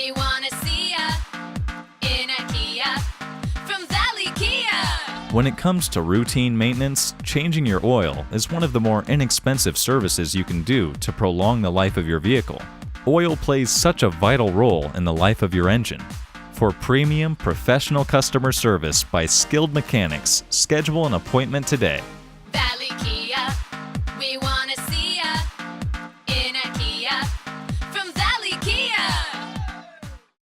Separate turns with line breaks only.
We want to see ya in a Kia from Valley Kia.
When it comes to routine maintenance, changing your oil is one of the more inexpensive services you can do to prolong the life of your vehicle. Oil plays such a vital role in the life of your engine. For premium, professional customer service by skilled mechanics, schedule an appointment today.
Valley Kia, we want